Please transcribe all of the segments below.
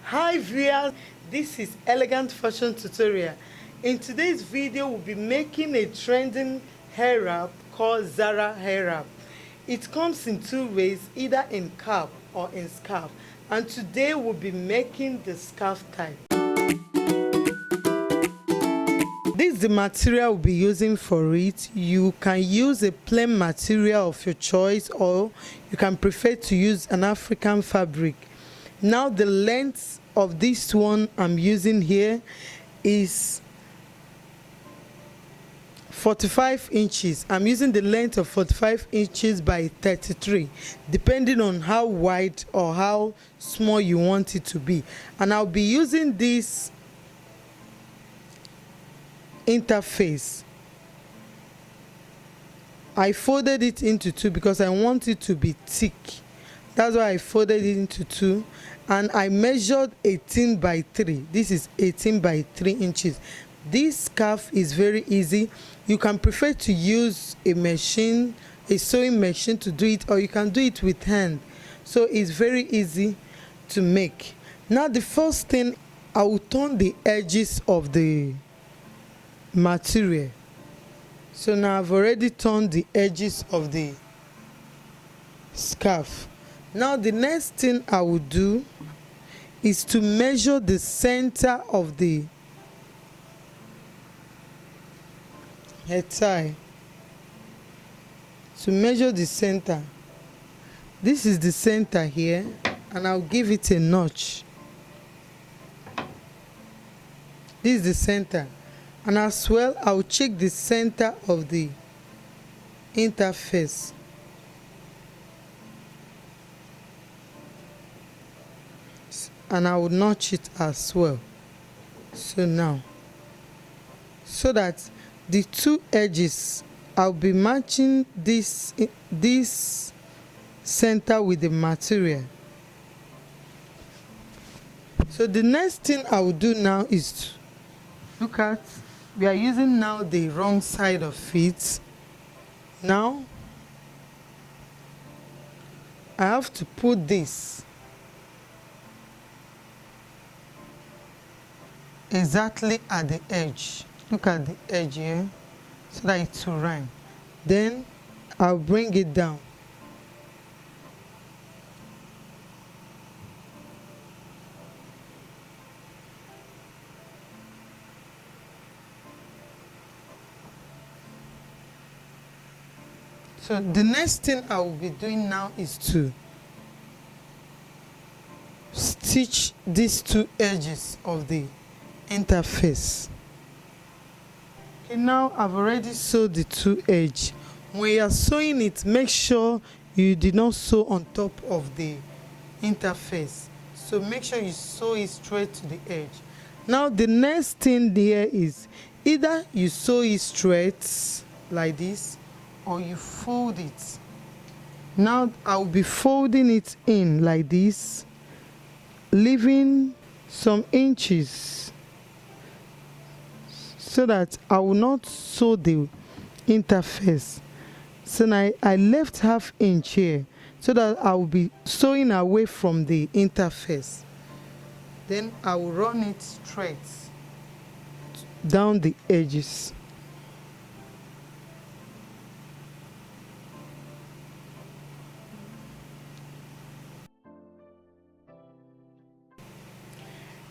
Hi viewers, this is Elegant Fashion Tutorial. In today's video, we'll be making a trending hair wrap called Zahra hair wrap. It comes in two ways, either in cap or in scarf. And today we'll be making the scarf type. This is the material we'll be using for it. You can use a plain material of your choice, or you can prefer to use an African fabric. Now the length of this one I'm using here is 45 inches. I'm using the length of 45 inches by 33, depending on how wide or how small you want it to be. And I'll be using this interface. I folded it into two because I want it to be thick. That's why I folded it into two, and I measured 18 by 3. This is 18 by 3 inches. This scarf is very easy. You can prefer to use a machine, a sewing machine to do it, or you can do it with hand. So it's very easy to make. Now the first thing, I will turn the edges of the material. So now I've already turned the edges of the scarf. Now the next thing I will do is to measure the center of the head tie. To measure the center, this is the center here, and I'll give it a notch. This is the center, and as well I'll check the center of the interface. And I will notch it as well. So now, so that the two edges, I'll be matching this center with the material. So the next thing I will do now is to look at, we are using now the wrong side of it. Now I have to put this exactly at the edge. Look at the edge here, so that it will rhyme. Then I'll bring it down. So the next thing I will be doing now is to stitch these two edges of the interface. Okay, now I've already sewed the two edges. When you are sewing it, make sure you did not sew on top of the interface. So make sure you sew it straight to the edge. Now the next thing there is, either you sew it straight like this, or you fold it. Now I'll be folding it in like this, leaving some inches, so that I will not sew the interface. So now I left half inch here, so that I will be sewing away from the interface. Then I will run it straight down the edges.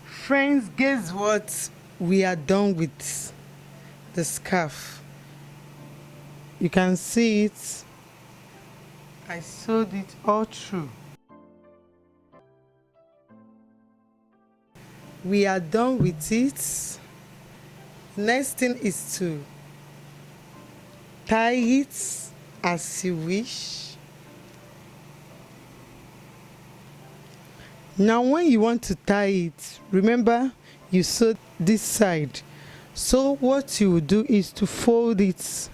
Friends, guess what? We are done with the scarf. You can see it. I sewed it all through. We are done with it. Next thing is to tie it as you wish. Now when you want to tie it, remember you sewed this side. So what you will do is to fold it.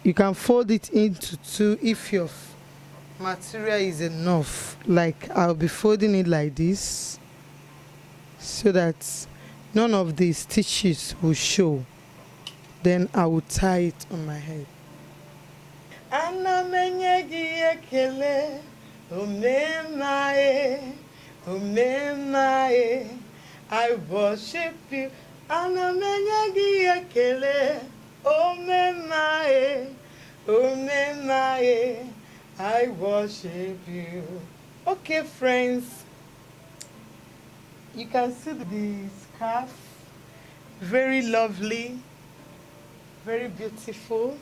You can fold it into two if your material is enough. Like I'll be folding it like this, so that none of the stitches will show. Then I will tie it on my head. Omemae, I worship you. Anamenyagi ekele. Omemae, Omemae, I worship you. Okay, friends, you can see the scarf. Very lovely, very beautiful.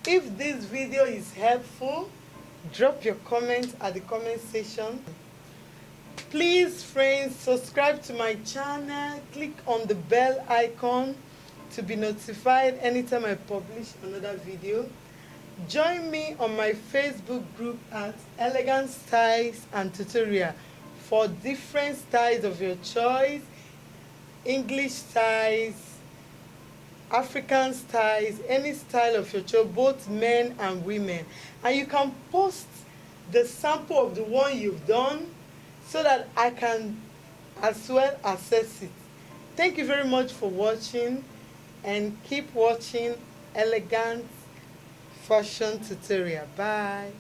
If this video is helpful, drop your comment at the comment section. Please, friends, subscribe to my channel. Click on the bell icon to be notified anytime I publish another video. Join me on my Facebook group at Elegant Styles and Tutorial for different styles of your choice, English styles, African styles, any style of your choice, both men and women. And you can post the sample of the one you've done so that I can as well assess it. Thank you very much for watching, and keep watching Elegant Fashion Tutorial. Bye.